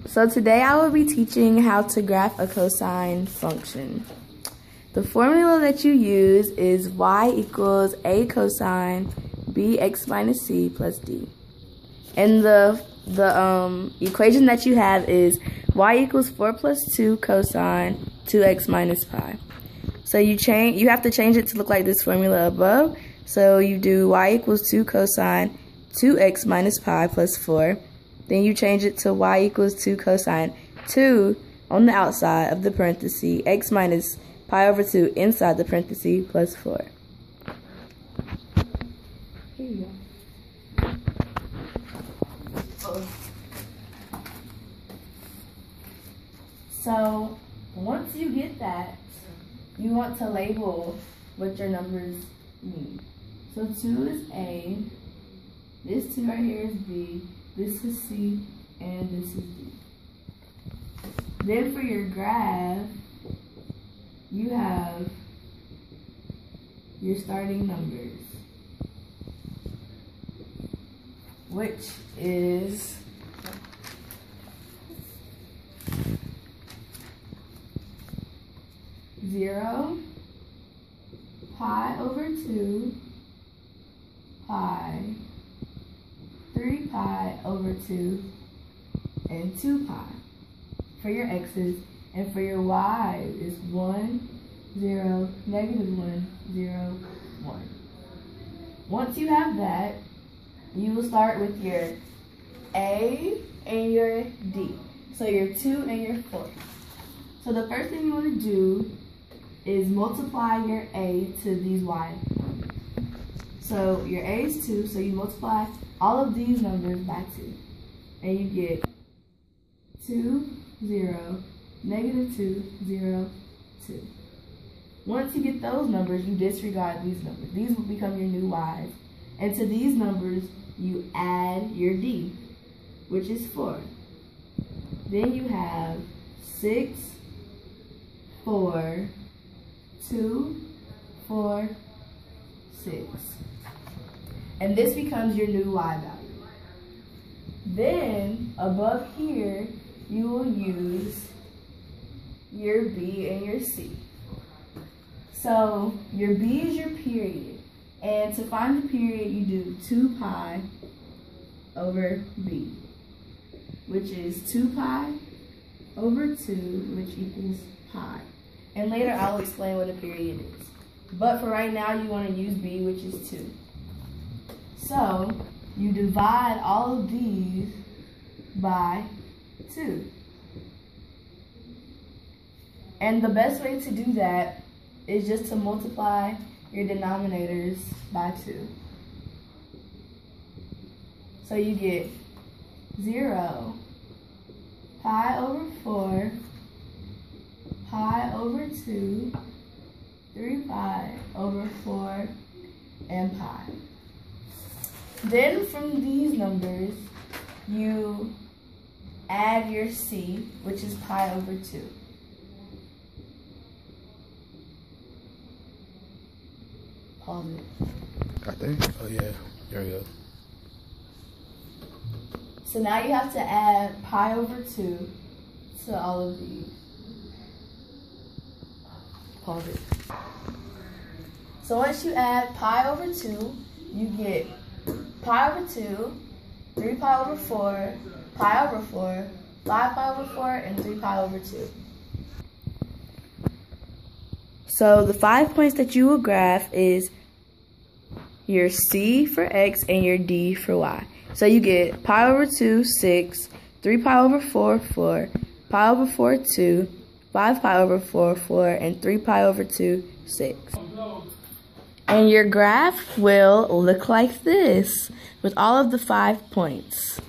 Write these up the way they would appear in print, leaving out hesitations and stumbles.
So today I will be teaching how to graph a cosine function. The formula that you use is y equals a cosine bx minus c plus d. And the equation that you have is y equals 4 plus 2 cosine 2x minus pi. So you have to change it to look like this formula above. So you do y equals 2 cosine 2x minus pi plus 4. Then you change it to y equals 2 cosine 2 on the outside of the parenthesis, x minus pi over 2 inside the parenthesis plus 4. Here you go. So once you get that, you want to label what your numbers mean. So 2 is A, this 2 right here is B, this is C, and this is D. Then for your graph, you have your starting numbers, which is 0, pi over 2, pi, 3 pi over 2, and 2 pi for your x's, and for your y is 1, 0, negative 1, 0, 1. Once you have that, you will start with your a and your d. So your 2 and your 4. So the first thing you want to do is multiply your a to these y. So your a is 2, so you multiply all of these numbers by 2. And you get 2, 0, negative 2, 0, 2. Once you get those numbers, you disregard these numbers. These will become your new y's. And to these numbers, you add your d, which is 4. Then you have 6, 4, 2, 4, 6. And this becomes your new y value. Then, above here, you will use your b and your c. So, your b is your period. And to find the period, you do 2 pi over b, which is 2 pi over 2, which equals pi. And later, I'll explain what a period is. But for right now, you want to use b, which is 2. So, you divide all of these by 2. And the best way to do that is just to multiply your denominators by 2. So you get 0, pi over 4, pi over 2, 3 pi over 4, and pi. Then from these numbers, you add your c, which is pi over 2. Pause it. Got that? Oh yeah, there we go. So now you have to add pi over 2 to all of these. Pause it. So once you add pi over 2, you get pi over 2, 3 pi over 4, pi over 4, 5 pi over 4, and 3 pi over 2. So the 5 points that you will graph is your c for x and your d for y. So you get pi over 2, 6, 3 pi over 4, 4, pi over 4, 2, 5 pi over 4, 4, and 3 pi over 2, 6. And your graph will look like this with all of the 5 points.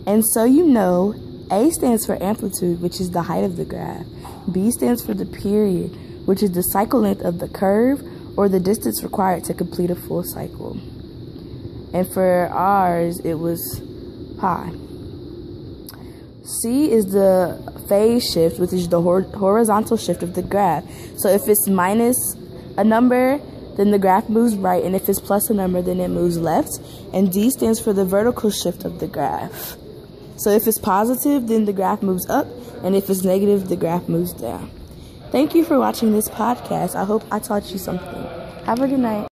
And so you know, A stands for amplitude, which is the height of the graph. B stands for the period, which is the cycle length of the curve or the distance required to complete a full cycle. And for ours, it was pi. C is the phase shift, which is the horizontal shift of the graph. So if it's minus a number, then the graph moves right, and if it's plus a number, then it moves left. And D stands for the vertical shift of the graph. So if it's positive, then the graph moves up, and if it's negative, the graph moves down. Thank you for watching this podcast. I hope I taught you something. Have a good night.